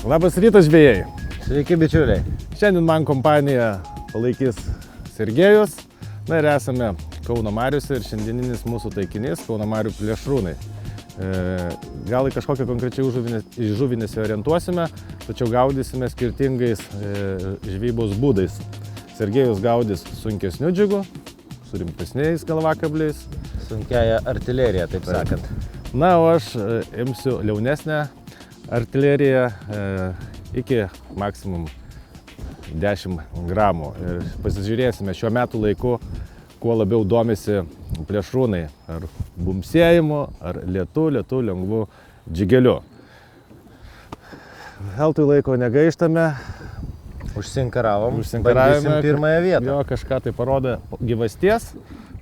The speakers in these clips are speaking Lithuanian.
Labas rytas, žvejai. Sveiki, bičiuliai. Šiandien man kompaniją palaikys Sergejus. Na ir esame Kauno mariose ir šiandieninis mūsų taikinys Kauno marių plėšrūnai. Gal į kažkokią konkrečiai žuvį nesiorientuosime, tačiau gaudysime skirtingais žvejybos būdais. Sergejus gaudys sunkesniu džigu, su rimtesniais galvakabliais. Sunkiaja artilerija, taip sakant. Na, o aš imsiu liaunesnę artileriją iki maksimum 10 gramų. Ir pasižiūrėsime šiuo metų laiku, kuo labiau domisi plėšrūnai. Ar bumsėjimu, ar lėtu lengvu džigeliu. Veltui laiko negaištame. Užsinkaravom. Užsinkaravome pirmąją vietą. Jo, kažką tai parodo gyvasties.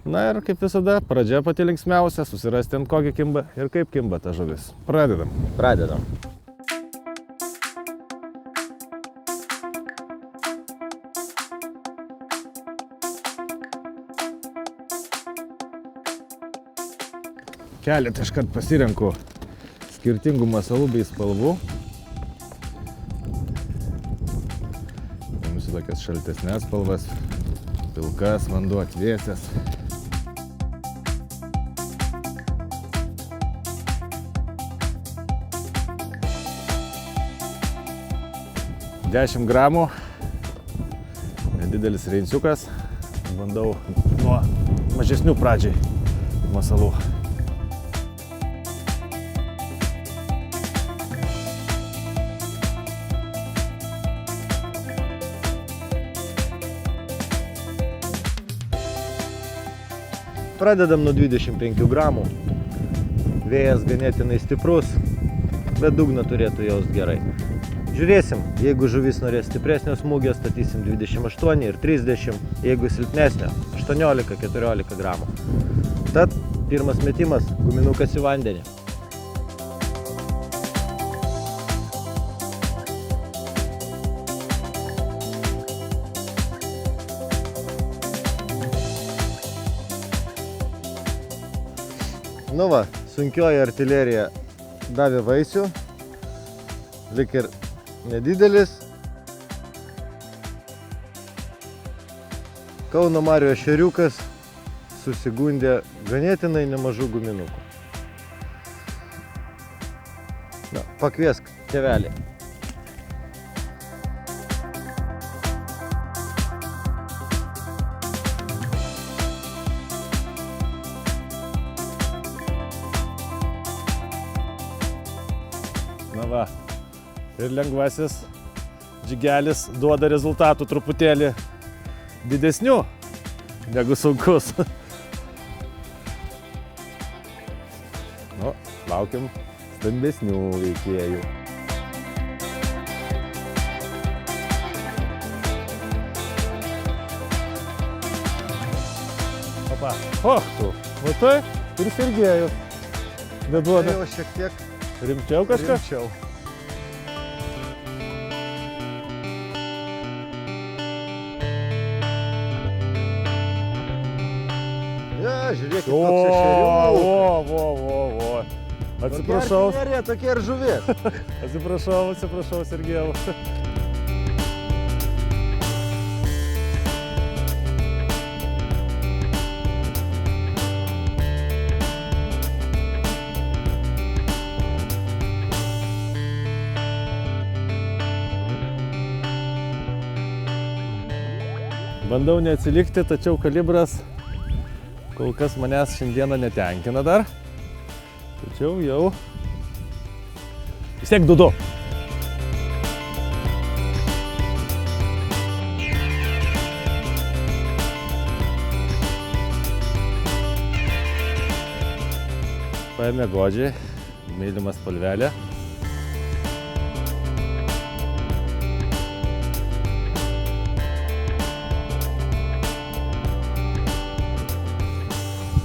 Na ir kaip visada, pradžia pati linksmiausia, susirasti ant kokį kimba ir kaip kimba ta žuvis. Pradedam. Keletą iškart pasirenku skirtingų masalų bei spalvų. Paimsiu tokias šaltesnės spalvas, pilkas, vanduo atvėsęs. Dešimt gramų, nedidelis reinciukas. Bandau nuo mažesnių pradžiai masalų. Pradedam nuo 25 gramų. Vėjas ganėtinai stiprus, bet dugną turėtų jaust gerai. Žiūrėsim, jeigu žuvis norės stipresnio smūgio, statysim 28 ir 30, jeigu silpnesnio 18-14 gramų. Tad pirmas metimas, guminukas į vandenį. Nu va, sunkioji artilerija davė vaisių, lik ir nedidelis. Kauno marių ešeriukas susigundė ganėtinai nemažų guminukų. Na, pakviesk tėvelį. Na va, ir lengvasis džigelis duoda rezultatų truputėlį didesnių negu sunkus. Nu, laukiam stambesnių veikėjų. Opa, tu, matai, ir Sergejus. Bet duoda. Tai jau šiek tiek Rimčiau kažkas? rimčiau. Ja, žiūrėkit, koks ešeriukas. Vo. Atsiprašau. Tokia ir žuvis. Atsiprašau, Sergejau. Bandau neatsilikti, tačiau kalibras Kol kas manęs šiandieną netenkina dar. Tačiau jau vis tiek 2-2. Paėmė godžiai, mylimas spalvelė.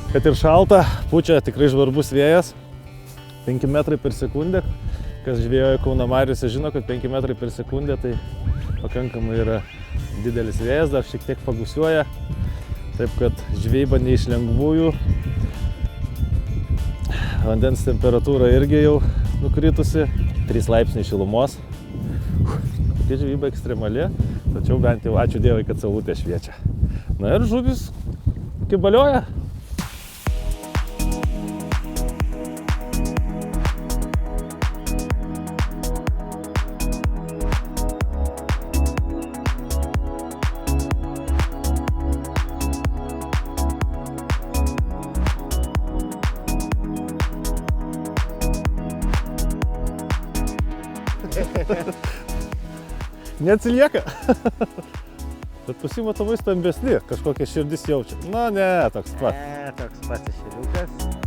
Kad ir šalta, pučia tikrai žvarbus vėjas. 5 metrai per sekundę. Kas žvėjoja Kauno mariose žino, kad 5 metrai per sekundę tai pakankamai yra didelis vėjas, dar šiek tiek pagusiuoja. Taip kad žvejyba ne iš lengvųjų. Vandens temperatūra irgi jau nukritusi. 3 laipsniai šilumos. Tokia žvejyba ekstremali, tačiau bent jau ačiū Dievui, kad saulutė šviečia. Na ir žuvis kibalioja. Neatsilieka. Bet pasimatomai stambesni, kažkokia širdis jaučia. Na ne, toks pat. Ne, toks pats ešeriukas.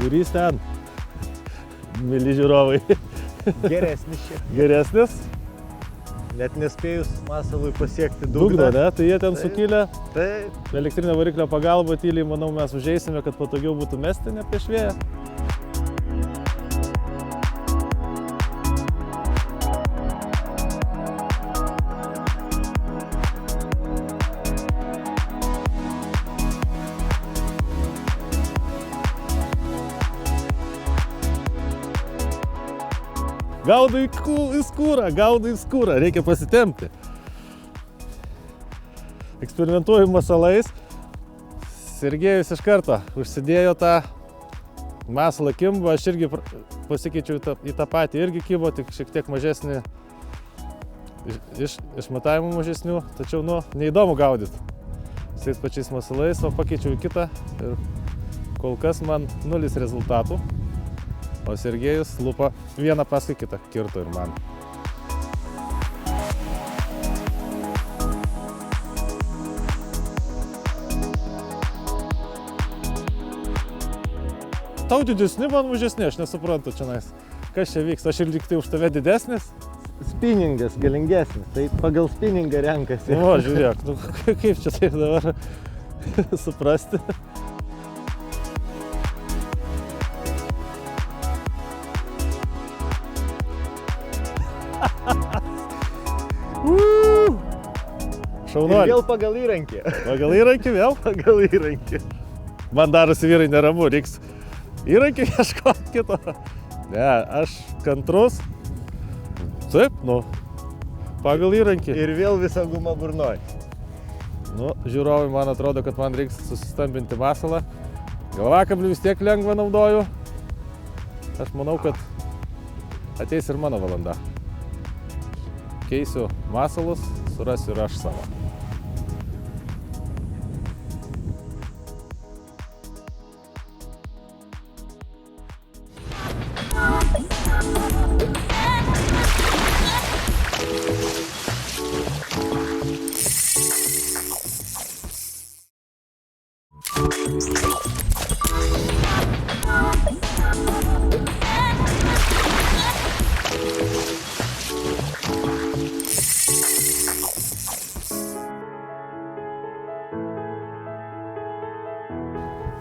Būrys ten, mili žiūrovai. Geresnis šiek. Geresnis. Net nespėjus masalui pasiekti Dugno, dugną. ne? Tai jie ten Taip. sukilę. Taip. Elektrinio variklio pagalba tyliai, manau, mes užeisime, kad patogiau būtų mesti, ne prieš vėją. Gaudo į skūrą, reikia pasitempti. Eksperimentuoju masalais. Sergejus iš karto užsidėjo tą masalą kimbą, aš irgi pasikeičiau į tą patį, irgi kibo, tik šiek tiek mažesnį, išmatavimų mažesnių, tačiau, neįdomu gaudyti. Su tais pačiais masalais, o pakeičiau į kitą ir kol kas man 0 rezultatų. O Sergejus lupa vieną paskui kitą, kirto ir man. Tau didesni, man mažesni, aš nesuprantu čionais. Kas čia vyksta, aš ir lyg tai už tave didesnis? Spinningas galingesnis, tai pagal spinningą renkasi. O, žiūrėk, kaip čia taip dabar suprasti. Šaunuolį. Ir vėl pagal įrankį. Pagal įrankį vėl? Pagal įrankį. Man darosi vyrai neramu, reiks įrankį ieškoti kito. Ne, aš kantrus. Taip, pagal įrankį. Ir vėl visa guma burnoj. Žiūrovai, man atrodo, kad man reiks susistambinti masalą. Galvakablių vis tiek lengva naudoju. Aš manau, kad ateis ir mano valanda. Keisiu masalus, surasiu ir aš savo.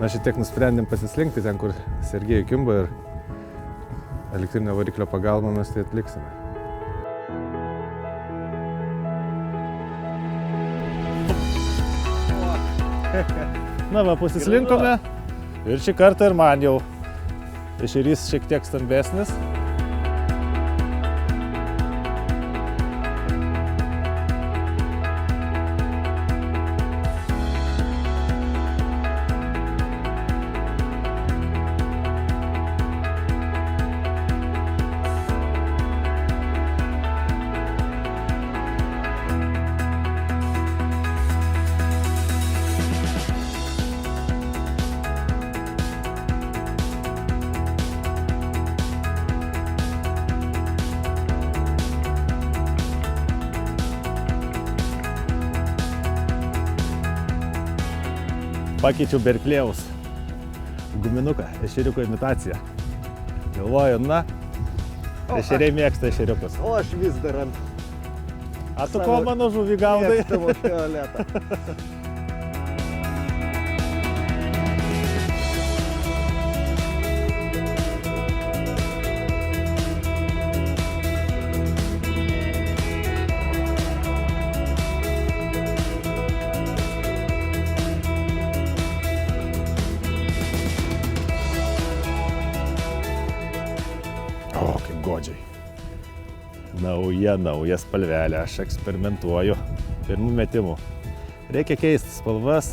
Na, šitiek nusprendėm pasislinkti ten, kur Sergejų kimba ir elektrinio variklio pagalba mes tai atliksime. Na va, pasislinkome ir šį kartą ir man jau ešerys šiek tiek stambesnis. Pakeičiau Berklėjaus guminuką, ešeriuko imitaciją. Galvoju, na, ešeriai mėgsta ešeriukus. O aš vis dar ant A tu ko mano žuvį gaudai? mėgstamo fioleto. O, kaip godžiai. Nauja spalvelė, aš eksperimentuoju pirmų metimų. Reikia keisti spalvas,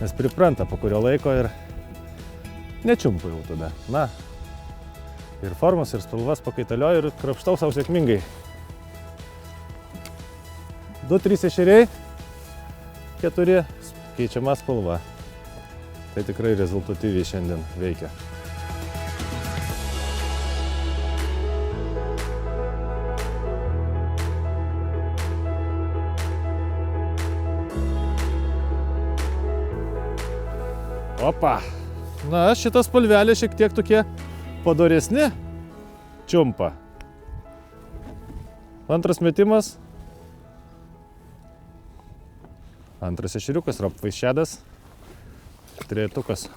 nes pripranta po kurio laiko ir nečiumpu jau tada. Na, ir formas, ir spalvas pakaitalioju ir krapštau savo sėkmingai. 2-3 ešeriai, 4 keičiama spalva. Tai tikrai rezultatyviai šiandien veikia. Opa! Na, šitas spalvelė šiek tiek tokie padoresni čiumpa. Antras metimas. Antras ešeriukas, rapvaišedas. Trejetukas.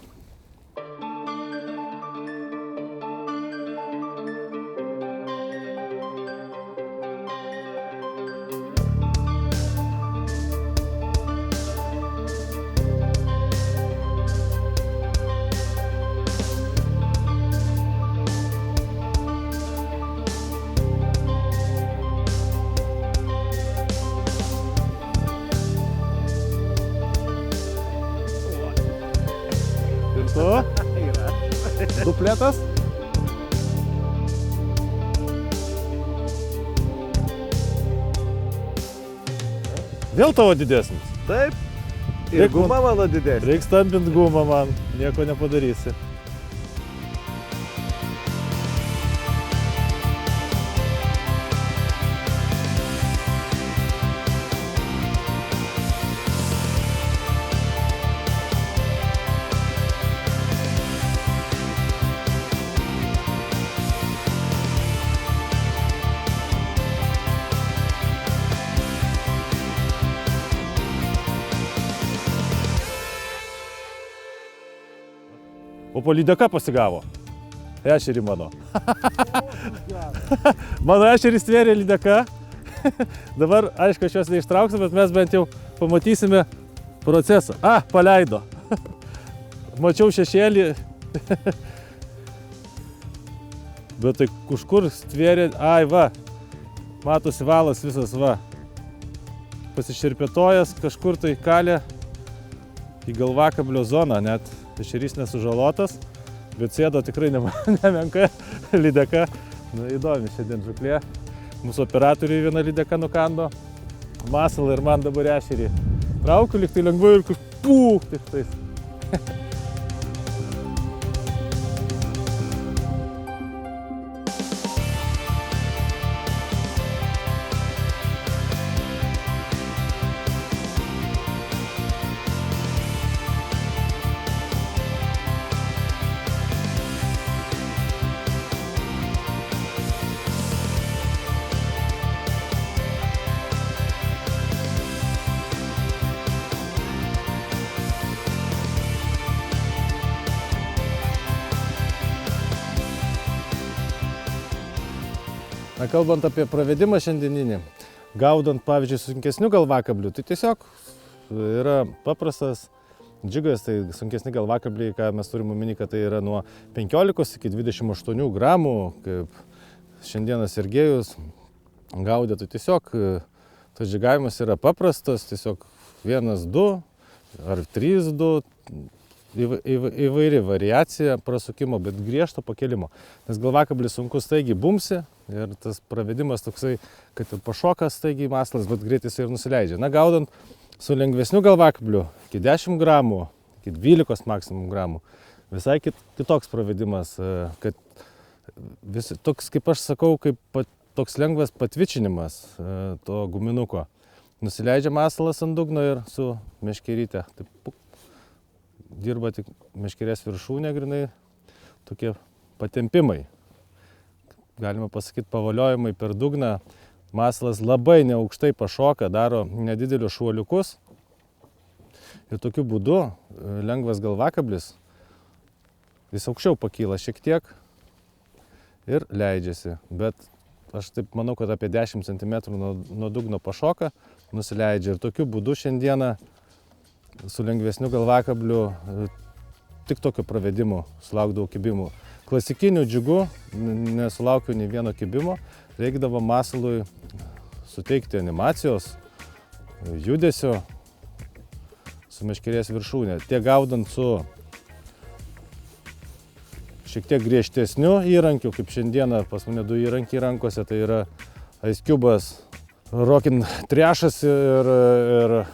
Dupletas. Vėl tavo didesnis. Taip. Ir guma mano didesnė. Reiks stambint gumą man, nieko nepadarysi. O po lydeka pasigavo. Ešerį mano. Mano ešerį stvėrė lydeka. Dabar, aišku, aš jos neištrauksiu, bet mes bent jau pamatysime procesą. Paleido. Mačiau šešėlį. Bet tai kažkur stvėrė. Va. Matosi valas visas, va. Pasišerpėtojas, kažkur tai kalė į galvakablio zoną net. ešerys nesužalotas, bet sėdo tikrai nemenka lydeka. Nu, įdomi šiandien žuklė. Mūsų operatoriui viena lydeka nukando masalą ir man dabar ešerį. Traukiu, lyg tai lengvai ir pūk tik tais. Na, kalbant apie pravedimą šiandieninį, gaudant, pavyzdžiui, sunkesnių galvakablių, tai tiesiog yra paprastas džigas, tai sunkesni galvakabliai, ką mes turime omeny, kad tai yra nuo 15 iki 28 gramų, kaip šiandieną Sergejus gaudė, tai tiesiog tas džigavimas yra paprastas, tiesiog 1-2 ar 3-2, įvairi variacija prasukimo, bet griežto pakelimo. Nes galvakablis sunkus staigiai bumsi ir tas pravedimas toksai, kad ir pašoka staigiai masalas, bet greitai jis ir nusileidžia. Na, gaudant su lengvesniu galvakabliu iki 10 gramų, iki 12 maksimum gramų, visai kitoks pravedimas, kad toks, kaip aš sakau, toks lengvas patvičinimas to guminuko. Nusileidžia masalas ant dugno ir su meškeryte. Taip, dirba tik meškerės viršūnė, grinai tokie patempimai. Galima pasakyti, pavaliojimai per dugną. Masalas labai neaukštai pašoka, daro nedidelius šuoliukus. Ir tokiu būdu lengvas galvakablis, jis aukščiau pakyla šiek tiek ir leidžiasi. Bet aš taip manau, kad apie 10 cm nuo dugno pašoka, nusileidžia. Ir tokiu būdu šiandieną su lengvesniu galvakabliu tik tokio pravedimo sulaukdavau kibimų. Klasikiniu džiugu nesulaukiau nei vieno kibimo, reikdavo masalui suteikti animacijos, judesio su meškerės viršūnė. Tiek gaudant su šiek tiek griežtesniu įrankiu, kaip šiandieną pas mane 2 įrankiai rankose, tai yra Ice Cube'as, Rockin' Trash'as ir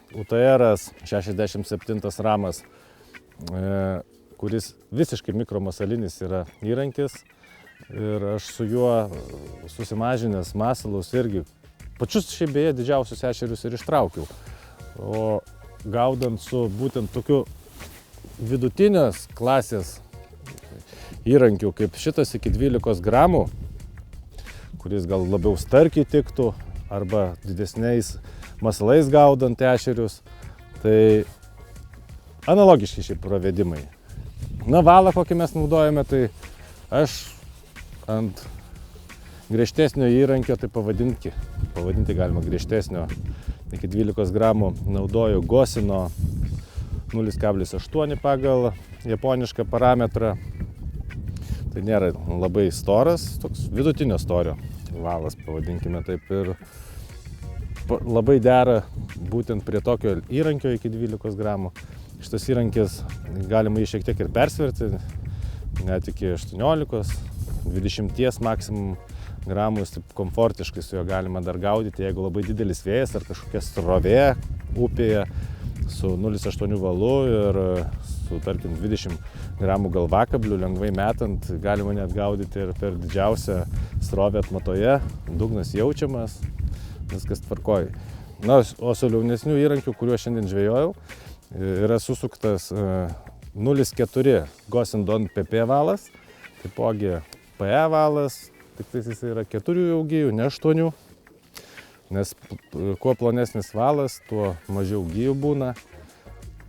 UTR'as 67 ramas, kuris visiškai mikromasalinis yra įrankis ir aš su juo susimažinęs masalus irgi pačius šiaip beje didžiausius ešerius ir ištraukiau. O gaudant su būtent tokiu vidutinės klasės įrankiu kaip šitas iki 12 gramų, kuris gal labiau starkiai tiktų arba didesniais masalais gaudant ešerius, tai analogiški šiaip pravedimai. Na, valą, kokį mes naudojame, tai aš ant griežtesnio įrankio, tai pavadinti galima griežtesnio, iki 12 gramų naudoju Gosino 0,8 pagal japonišką parametrą. Tai nėra labai storas, toks vidutinio storio valas, pavadinkime taip, ir labai dera būtent prie tokio įrankio iki 12 gramų. Šitas įrankis galima jį šiek tiek ir persverti, net iki 18, 20 maksimum gramų, jis taip komfortiškai su juo galima dar gaudyti, jeigu labai didelis vėjas ar kažkokia srovė upėje su 0,8 valu ir su, tarkim, 20 gramų galvakabliu lengvai metant, galima net gaudyti ir per didžiausią srovę atmatoje, dugnas jaučiamas, viskas tvarkoj. Na, o su liaunesnių įrankių, kuriuo šiandien žvejojau, yra susuktas 0,4 Gosindon PP valas, taipogi PE valas, tik tai jis yra 4 gijų, ne 8, nes kuo plonesnis valas, tuo mažiau gijų būna.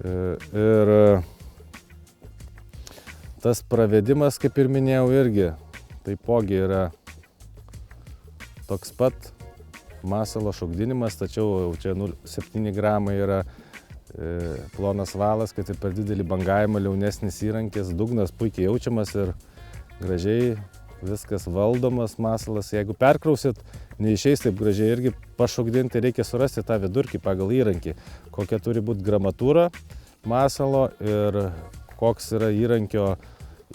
Ir tas pravedimas, kaip ir minėjau, irgi taipogi yra toks pat masalo šokdinimas, tačiau čia 0,7 gramai yra plonas valas, kad ir per didelį bangavimą liaunesnis įrankis, dugnas puikiai jaučiamas ir gražiai viskas valdomas masalas. Jeigu perkrausit, neišeis taip gražiai irgi pašokdinti, reikia surasti tą vidurkį pagal įrankį, kokia turi būti gramatūra masalo ir koks yra įrankio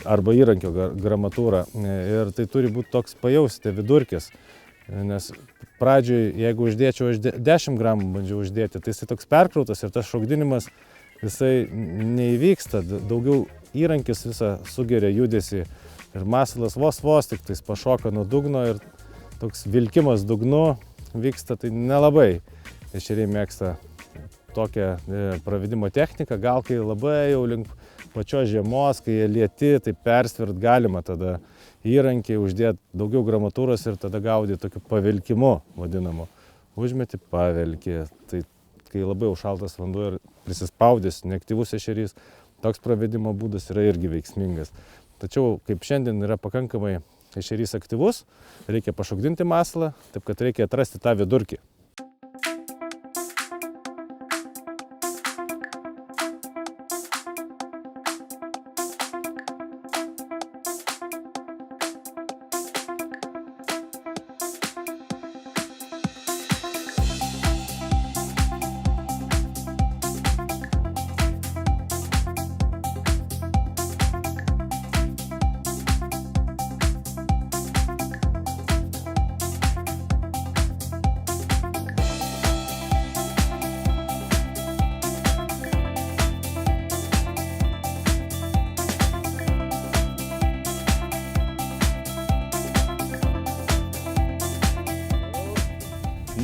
arba įrankio gramatūra. Ir tai turi būti toks pajausite vidurkis. Nes pradžioj, jeigu uždėčiau 10 gramų bandžiau uždėti, tai jisai toks perkrautas ir tas šokdinimas jisai neįvyksta. Daugiau įrankis visą sugeria judesį ir masalas vos tik tais pašoka nuo dugno ir toks vilkimas dugnu vyksta, tai nelabai ešeriai mėgsta tokią pravedimo techniką. Gal kai labai jau link pačios žiemos, kai jie lieti, tai persvirt galima tada įrankį, uždėti daugiau gramatūros ir tada gaudyti tokiu pavilkimu vadinamu. Užmeti pavelkį, tai kai labai jau šaltas vanduo ir prisispaudęs, neaktyvus ešerys, toks pravedimo būdas yra irgi veiksmingas. Tačiau kaip šiandien yra pakankamai ešerys aktyvus, reikia pašokdinti masalą, taip kad reikia atrasti tą vidurkį.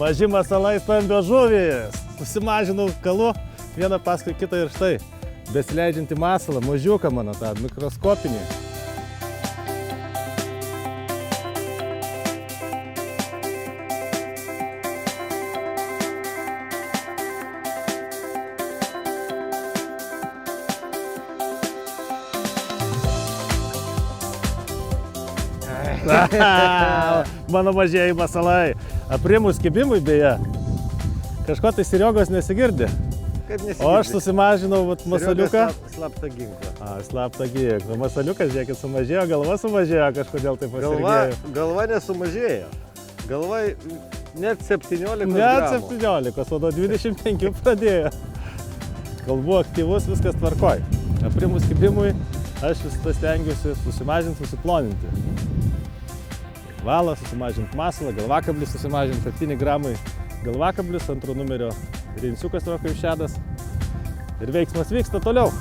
Maži masalai, stambios žuvys. Susimažinau kalu vieną paskui kitą ir štai. Besileidžiantį masalą, mažiuką mano tą mikroskopinį. Mano mažieji masalai. Aprimus kibimui beje. Kažko tai Siriogos nesigirdi. O aš susimažinau masaliuką. Slaptą ginklą. Slaptą ginklą. Masaliukas, žiūrėkit, sumažėjo, galva sumažėjo, kažkodėl tai pasirgėjo. Galva nesumažėjo. Galva net 17 gramų. Net 17, o nuo 25 pradėjo. Kol buvo aktyvus, viskas tvarkoj. Aprimus kibimui aš visą stengiuosi susimažinti, susiploninti. Valą susimažinti masalą, galvakablį susimažinti 7 gramai. Galvakablis, antro numerio reinsiukas tokio išėdas. Ir veiksmas vyksta toliau.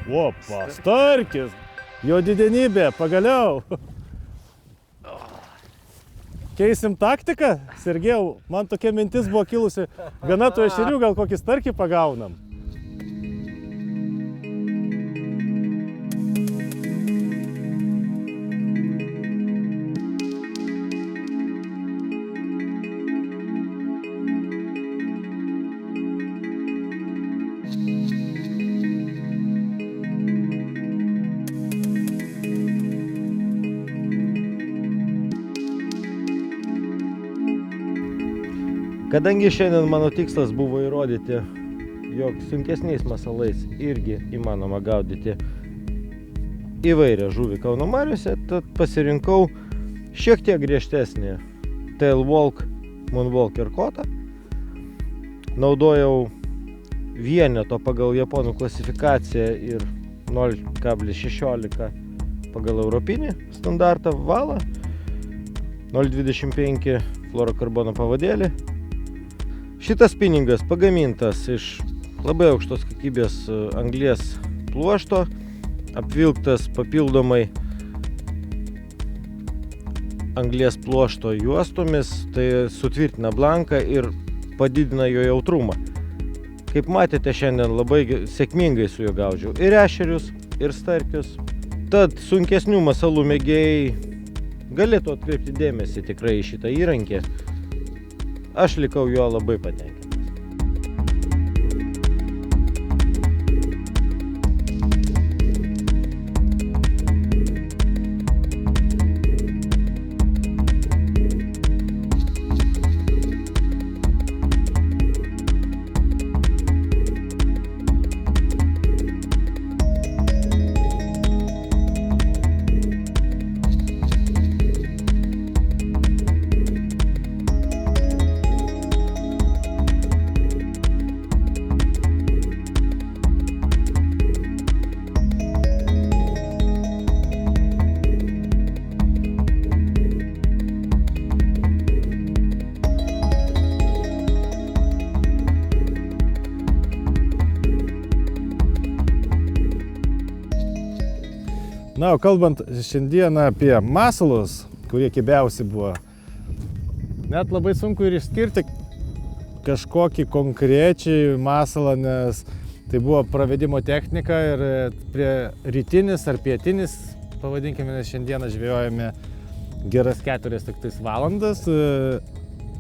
Opa, starkis. Jo didenybė, pagaliau. Keisim taktiką, Sergejau, man tokia mintis buvo kilusi, gana tų ešerių, gal kokį starkį pagaunam. Kadangi šiandien mano tikslas buvo įrodyti, jog sunkesniais masalais irgi įmanoma gaudyti įvairią žuvį Kauno mariose, tad pasirinkau šiek tiek griežtesnį Tailwalk, Moonwalker kotą. Naudojau vieneto pagal japonų klasifikaciją ir 0,16 pagal europinį standartą valą, 0,25 fluorokarbono pavadėlį. Šitas spinningas pagamintas iš labai aukštos kokybės anglies pluošto, apvilktas papildomai anglies pluošto juostomis, tai sutvirtina blanką ir padidina jo jautrumą. Kaip matėte, šiandien labai sėkmingai su juo gaudžiau ir ešerius, ir starkius. Tad sunkesnių masalų mėgėjai galėtų atkreipti dėmesį tikrai į šitą įrankį. Aš likau juo labai patenkintas. Na, o kalbant šiandieną apie masalus, kurie kibiausi buvo, net labai sunku ir išskirti kažkokį konkrečiai masalą, nes tai buvo pravedimo technika ir prie rytinis ar pietinis, pavadinkime, nes šiandieną žvejojame geras 4 valandas.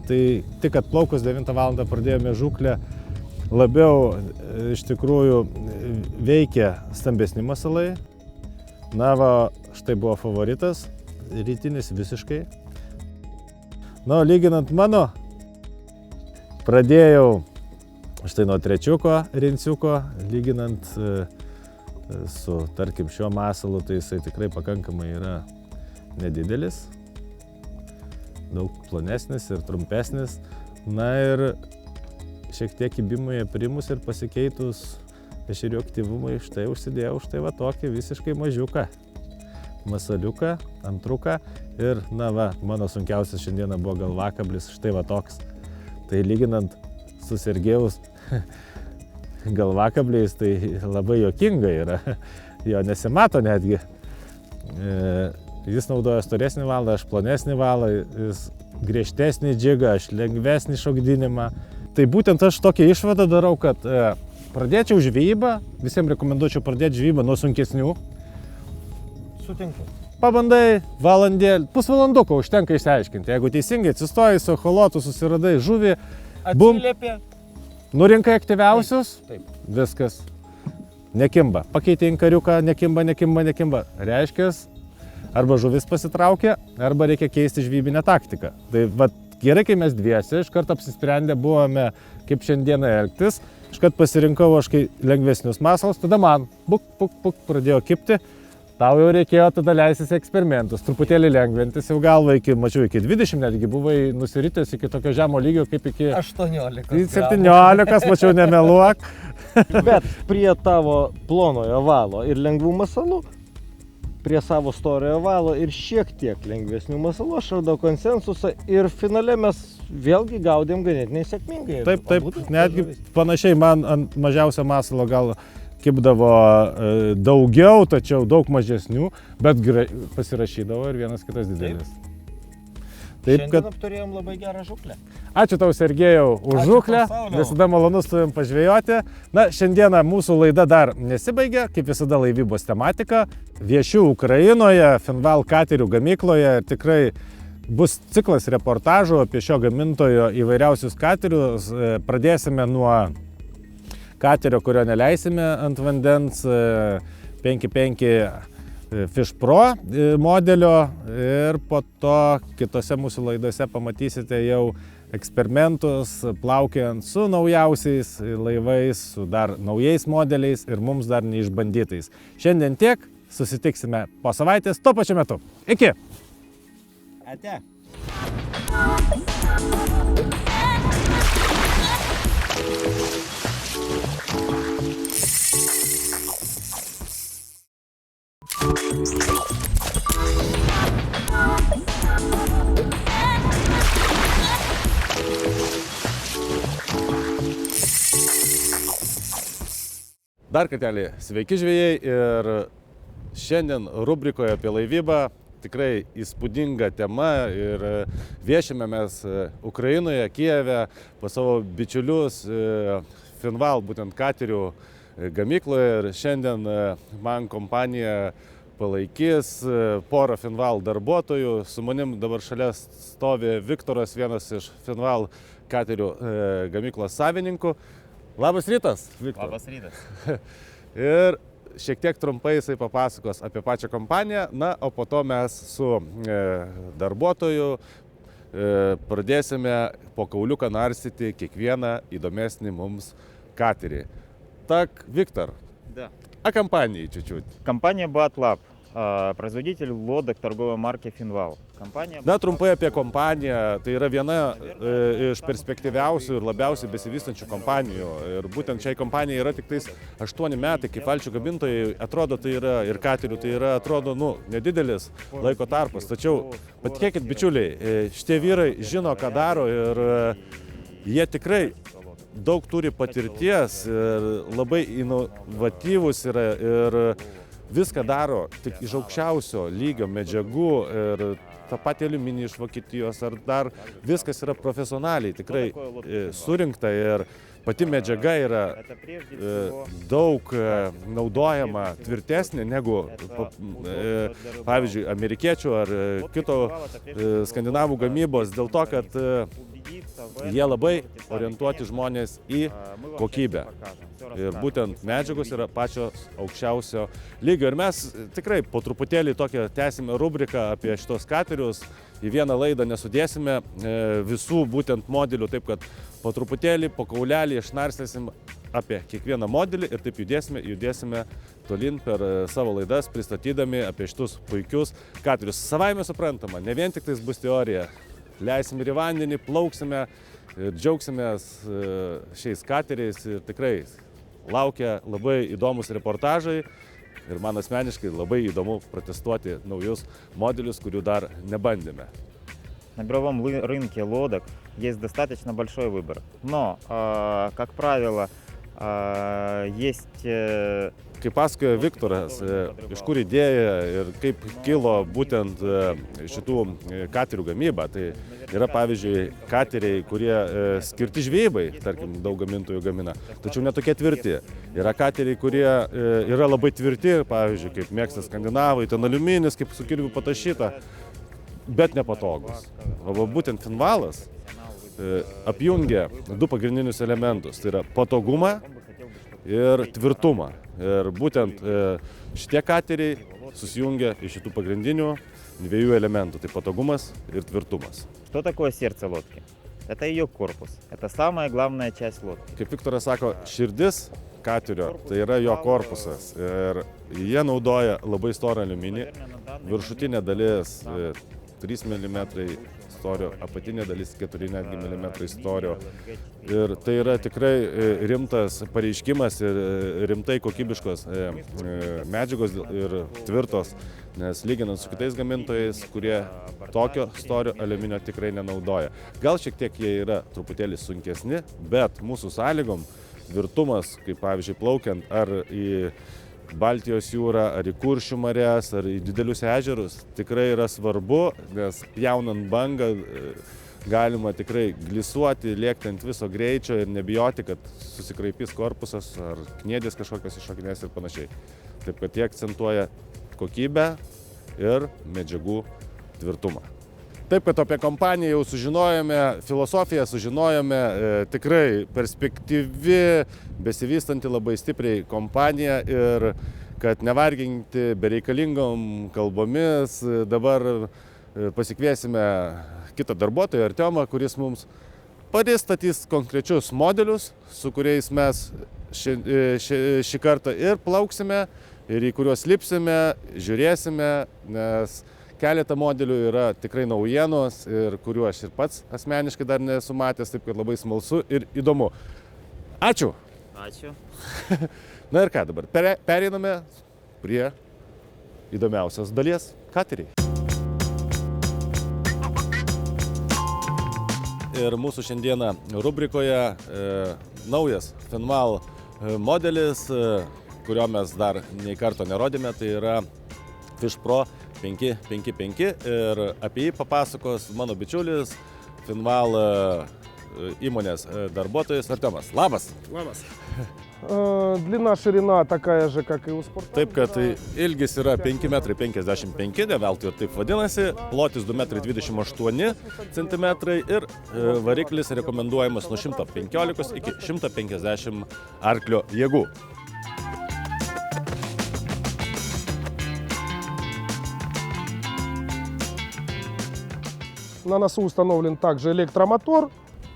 Tai tik atplaukus 9 valandą pradėjome žūklę, labiau iš tikrųjų veikia stambesni masalai. Na va, štai buvo favoritas, rytinis visiškai. Na, o lyginant mano, pradėjau štai nuo 3 rinciuko, lyginant su, tarkim, šiuo masalu, tai jisai tikrai pakankamai yra nedidelis, daug plonesnis ir trumpesnis. Na ir šiek tiek kibimui aprimus ir pasikeitus ešerių aktyvumui, štai užsidėjau štai va tokį visiškai mažiuką masaliuką, antruką. Ir, na va, mano sunkiausias šiandieną buvo galvakablis, štai va toks. Tai lyginant su Sergejaus galvakabliais, tai labai juokinga yra, jo nesimato netgi. Jis naudoja storesnį valą, aš plonesnį valą, jis griežtesnį džigą, aš lengvesnį šokdinimą. Tai būtent aš tokią išvadą darau, kad pradėčiau žvejybą, visiems rekomenduočiau pradėti žvejybą nuo sunkesnių. Sutinku. Pabandai valandėlį, pusvalanduko užtenka išsiaiškinti. Jeigu teisingai atsistojai su echolotu, susiradai žuvį, bum, nurinkai aktyviausius, Taip. Viskas. Nekimba. Pakeitė inkariuką, nekimba. Reiškias, arba žuvis pasitraukia, arba reikia keisti žvejybinę taktiką. Tai vat, gerai, kai mes dviese iškart apsisprendę buvome, kaip šiandieną elgtis. Iškart pasirinkau aš kai lengvesnius masalus, tada man puk pradėjo kibti. Tau jau reikėjo tada leistis eksperimentus, truputėlį lengvintis, jau galva mačiau iki 20, netgi buvai nusiritęs iki tokio žemo lygio kaip iki 18. 17, mačiau, nemeluok. Bet prie tavo plonojo valo ir lengvų masalų, prie savo storiojo valo ir šiek tiek lengvesnių masalų aš radau konsensusą ir finale mes vėlgi gaudėm ganėtinai sėkmingai. Taip, netgi panašiai man ant mažiausio masalo gal kibdavo daugiau, tačiau daug mažesnių, bet pasirašydavo ir vienas kitas didelis. Taip, Šiandien apturėjom labai gerą žuklę. Ačiū tau, Sergejau, už žuklę, visada malonu su tavim pažvejoti. Na, šiandieną mūsų laida dar nesibaigė, kaip visada laivybos tematika. Viešiu Ukrainoje, Finval katerių gamykloje, tikrai bus ciklas reportažų apie šio gamintojo įvairiausius katerius. Pradėsime nuo katerio, kurio neleisime ant vandens, 5.5 Fish Pro modelio, ir po to kitose mūsų laidose pamatysite jau eksperimentus plaukiant su naujausiais laivais, su dar naujais modeliais ir mums dar neišbandytais. Šiandien tiek, susitiksime po savaitės tuo pačiu metu. Iki! Ate. Dar kartelį sveiki žvejai ir šiandien rubrikoje apie laivybą tikrai įspūdinga tema ir viešime mes Ukrainoje, Kijeve pas savo bičiulius Finval, būtent katerių gamykloje ir šiandien man kompanija palaikys porą Finval darbuotojų. Su manim dabar šalia stovi Viktoras, vienas iš Finval katerių gamyklos savininkų. Labas rytas, Viktor. Labas rytas. Ir šiek tiek trumpai jisai papasakos apie pačią kompaniją, na, o po to mes su darbuotoju pradėsime po kauliuką narstyti kiekvieną įdomesnį mums katerį. Так, Виктор, Да. о компании чуть-чуть. Компания BATLAB, производитель лодок торговой марки Finval. Компания Na, trumpai apie kompaniją. Tai yra viena iš perspektyviausių ir labiausiai besivystančių kompanijų. Ir būtent šiai kompanijai yra tik tais 8 metai, kaip valčių gamintojai. Atrodo, tai yra ir katerių, tai yra, atrodo, nedidelis laiko tarpas. Tačiau, patikėkit, bičiuliai, šitie vyrai žino, ką daro ir jie tikrai daug turi patirties ir labai inovatyvūs yra ir viską daro tik iš aukščiausio lygio medžiagų ir tą patį aliuminį iš Vokietijos ar dar viskas yra profesionaliai tikrai surinkta ir pati medžiaga yra daug naudojama tvirtesnė negu pavyzdžiui amerikiečių ar kito skandinavų gamybos dėl to, kad jie labai orientuoti žmonės į kokybę. Ir būtent medžiagos yra pačios aukščiausio lygio. Ir mes tikrai po truputėlį tokią tęsime rubriką apie šitos katerius. Į vieną laidą nesudėsime visų būtent modelių, taip kad po truputėlį, po kaulelį išnarstėsim apie kiekvieną modelį ir taip judėsime tolyn per savo laidas, pristatydami apie šitus puikius katerius. Savaime suprantama, ne vien tik tais bus teorija. Leisim ir į vandenį, plauksime, džiaugsimės šiais kateriais ir tikrai laukia labai įdomus reportažai ir man asmeniškai labai įdomu protestuoti naujus modelius, kurių dar nebandėme. На мировом рынке лодок есть достаточно большой выбор. Но, как правило, есть... Kaip pasakojo Viktoras, iš kur idėja ir kaip kilo būtent šitų katerių gamyba, tai yra pavyzdžiui kateriai, kurie skirti žvejybai, tarkim, daug gamintojų gamina, tačiau netokie tvirti. Yra kateriai, kurie yra labai tvirti, pavyzdžiui, kaip mėgsta skandinavai, ten aliuminis, kaip su kirviu patašyta, bet nepatogus. O būtent Finvalas apjungia du pagrindinius elementus, tai yra patogumą ir tvirtumą. Ir būtent šitie kateriai susijungia iš šitų pagrindinių dviejų elementų, tai patogumas ir tvirtumas. Что такое сердце лодки? Это ее корпус. Это самая главная часть лодки. Kaip Viktoras sako, širdis katerio tai yra jo korpusas ir jie naudoja labai storą aliuminį, viršutinė dalis 3 mm storio, apatinė dalis 4 netgi mm storio. Ir tai yra tikrai rimtas pareiškimas ir rimtai kokybiškos medžiagos ir tvirtos, nes lyginant su kitais gamintojais, kurie tokio storio aliuminio tikrai nenaudoja. Gal šiek tiek jie yra truputėlį sunkesni, bet mūsų sąlygom tvirtumas, kaip pavyzdžiui plaukiant ar į Baltijos jūrą, ar į Kuršių marias, ar į didelius ežerus, tikrai yra svarbu, nes pjaunant bangą galima tikrai glisuoti, lėkti ant viso greičio ir nebijoti, kad susikraipys korpusas ar kniedės kažkokios iššokinės ir panašiai. Taip kad jie akcentuoja kokybę ir medžiagų tvirtumą. Taip, kad apie kompaniją jau sužinojome, filosofiją sužinojome, tikrai perspektyvi, besivystanti labai stipriai kompanija ir kad nevarginti bereikalingom kalbomis, dabar pasikviesime kitą darbuotoją, Artiomą, kuris mums pristatys konkrečius modelius, su kuriais mes šį kartą ir plauksime, ir į kuriuos lipsime, žiūrėsime, nes keletą modelių yra tikrai naujienos ir kuriuo aš ir pats asmeniškai dar nesu matęs, taip kad labai smalsu ir įdomu. Ačiū! Ačiū. Na ir ką dabar, pereiname prie įdomiausios dalies – kateriai. Ir mūsų šiandieną rubrikoje naujas Finval modelis, kurio mes dar nei karto nerodėme, tai yra Fish Pro 555 ir apie jį papasakos mano bičiulis Finval įmonės darbuotojas Artiomas. Labas! Labas. Длина, ширина такая же, как и у спорта. Taip, kad ilgis yra 5,55 m, ne veltui ir taip vadinasi, plotis 2,28 cm ir variklis rekomenduojamas nuo 115 iki 150 arklio jėgų. На носу установлен также электромотор.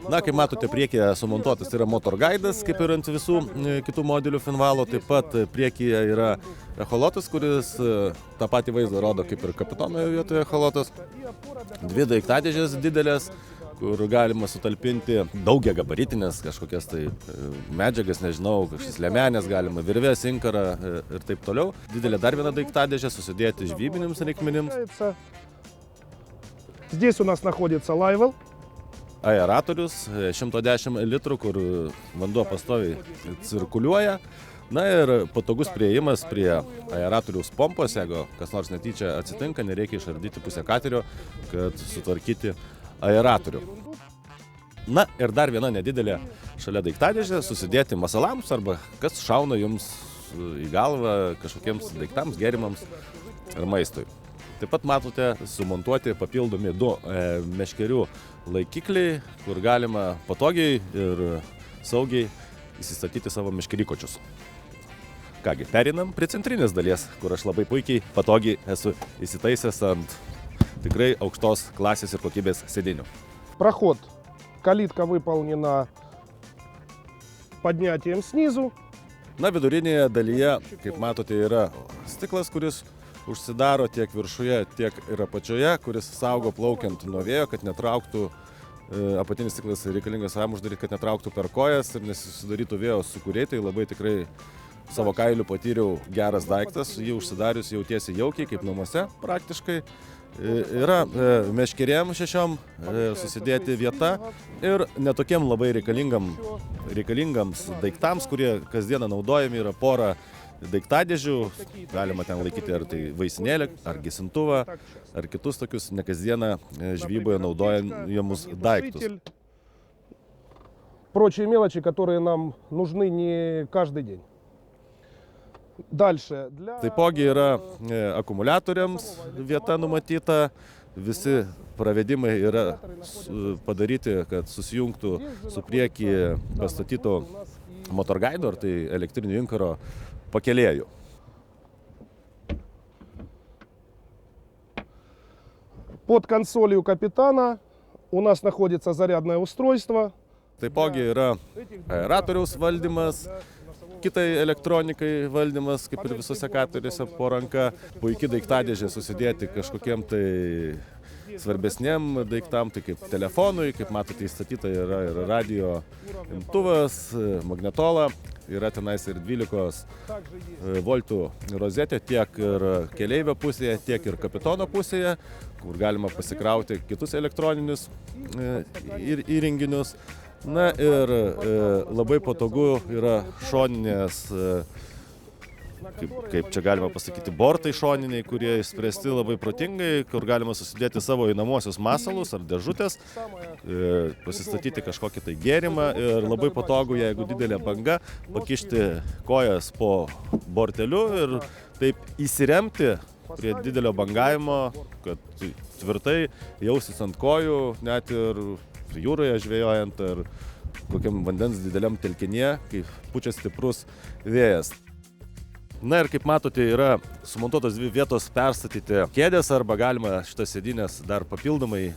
Na, kaip matote, priekyje sumontuotas yra motor guidas, kaip ir ant visų kitų modelių Finvalo. Taip pat priekyje yra echolotas, kuris tą patį vaizdą rodo kaip ir kapitono vietoje echolotas. Dvi daiktadėžės didelės, kur galima sutalpinti daugiagabaritinės kažkokias tai medžiagas, nežinau, kažkokias liemenės, galima virvės, inkarą ir taip toliau. Didelė dar viena daiktadėžė susidėti žvybinėms reikmenims. Здесь у нас находится лайвел. Aeratorius 110 litrų, kur vanduo pastoviai cirkuliuoja. Na ir patogus priėjimas prie aeratoriaus pompos, jeigu kas nors netyčia atsitinka, nereikia išardyti pusę katerio, kad sutvarkyti aeratorių. Na ir dar viena nedidelė šalia daiktadėžė susidėti masalams arba kas šauna jums į galvą kažkokiems daiktams, gėrimams ir maistui. Taip pat matote sumontuoti papildomi du meškerių laikikliai, kur galima patogiai ir saugiai įsistatyti savo meškerikočius. Kągi, perinam prie centrinės dalies, kur aš labai puikiai patogiai esu įsitaisęs ant tikrai aukštos klasės ir kokybės sėdinių. Проход. Калитка выполнена поднятием снизу. Na, vidurinėje dalyje, kaip matote, yra stiklas, kuris užsidaro tiek viršuje, tiek ir apačioje, kuris saugo plaukiant nuo vėjo, kad netrauktų, apatinis stiklas reikalingas tam uždaryti, kad netrauktų per kojas ir nesusidarytų vėjo sūkuriai. Tai labai tikrai savo kailiu patyriau geras daiktas, jį užsidarius jautiesi jaukiai, kaip namuose praktiškai. Yra meškerėm šešiom susidėti vieta ir netokiem labai reikalingams daiktams, kurie kasdieną naudojami, yra pora daiktadėžių, galima ten laikyti ar tai vaisinėlį, ar gesintuvą, ar kitus tokius nekasdieną žvyboje naudojamus daiktus. Прочие мелочи, которые нам нужны не каждый день. Дальше. Taipogi yra akumuliatoriams vieta numatyta, visi pravedimai yra padaryti, kad susijungtų su prieky pastatytų motorgaido, ar tai elektrinio inkaro pakėlėjų. Под консолью капитана у нас находится зарядное устройство. Taipogi yra aeratoriaus valdymas, kitai elektronikai valdymas, kaip ir visose kateriuose po ranka. Puikiai daiktadėžė susidėti kažkokiem tai svarbesniem daiktam, tai kaip telefonui, kaip matote įstatyta yra ir radio imtuvas, magnetola, yra tenais ir 12 voltų rozetė tiek ir keleivio pusėje, tiek ir kapitono pusėje, kur galima pasikrauti kitus elektroninius įrenginius. Na ir labai patogu yra šoninės, kaip čia galima pasakyti, bortai šoniniai, kurie išspręsti labai protingai, kur galima susidėti savo įnamuosius masalus ar dėžutės, pasistatyti kažkokį tai gėrimą ir labai patogu, jeigu didelė banga, pakišti kojas po borteliu ir taip įsiremti prie didelio bangavimo, kad tvirtai jausis ant kojų, net ir jūroje žvejojant ar kokiam vandens dideliam telkinyje, kai pučia stiprus vėjas. Na ir kaip matote, yra sumontuotos dvi vietos perstatyti kėdės, arba galima šitas sėdynės dar papildomai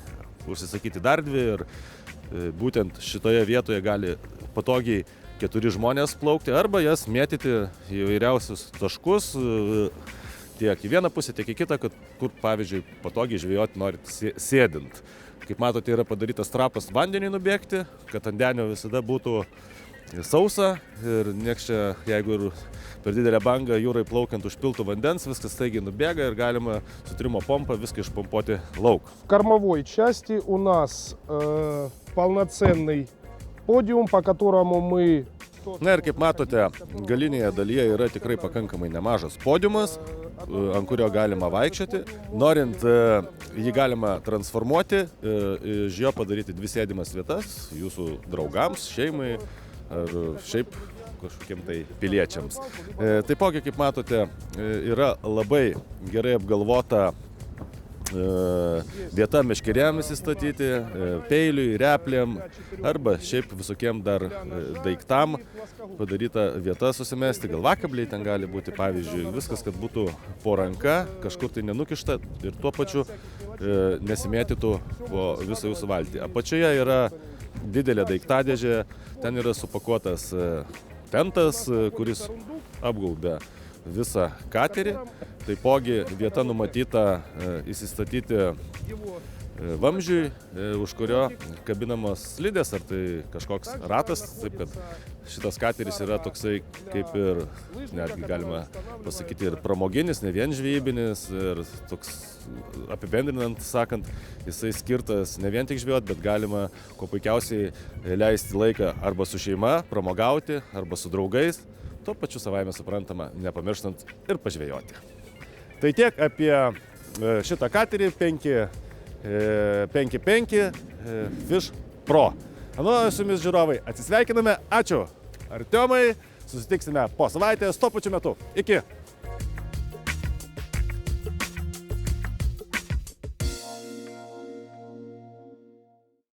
užsisakyti dar dvi ir būtent šitoje vietoje gali patogiai 4 žmonės plaukti arba jas mėtyti į įvairiausius taškus tiek į vieną pusę, tiek į kitą, kur pavyzdžiui patogiai žvejoti norit sėdint. Kaip matote, yra padarytas trapas vandeniui nubėgti, kad ant denio visada būtų sausa ir nieks čia, jeigu ir per didelę bangą jūrai plaukiant užpiltų vandens, viskas staigiai nubėga ir galima su trimo pompa viską išpompuoti lauk. В кормовой части у нас полноценный подиум, по которому мы Na ir kaip matote, galinėje dalyje yra tikrai pakankamai nemažas podiumas, ant kurio galima vaikščioti. Norint jį galima transformuoti, iš jo padaryti 2 sėdimas vietas jūsų draugams, šeimai ar šiaip kažkokiem tai piliečiams. Taipogi, kaip matote, yra labai gerai apgalvota vieta meškeriam įsistatyti, peiliui, repliam arba šiaip visokiem dar daiktam padaryta vieta susimesti, galvakabliai ten gali būti, pavyzdžiui, viskas, kad būtų po ranka, kažkur tai nenukišta ir tuo pačiu nesimėtytų po visą jūsų valtį. Apačioje yra didelė daiktadėžė, ten yra supakuotas tentas, kuris apgaubia visą katerį. Taipogi vieta numatyta įsistatyti vamzdžiui, už kurio kabinamos slidės ar tai kažkoks ratas, taip kad šitas kateris yra toksai kaip ir, netgi galima pasakyti, ir pramoginis, ne vien žvejybinis, ir toks apibendrinant sakant, jisai skirtas ne vien tik žvejot, bet galima kuo puikiausiai leisti laiką arba su šeima, pramogauti, arba su draugais, tuo pačiu savaime suprantama, nepamirštant ir pažvejoti. Tai tiek apie šitą katerį 5.5 Fish Pro. Nu, su jumis žiūrovai atsisveikiname. Ačiū Artiomai. Susitiksime po savaitės tuo pačiu metu. Iki.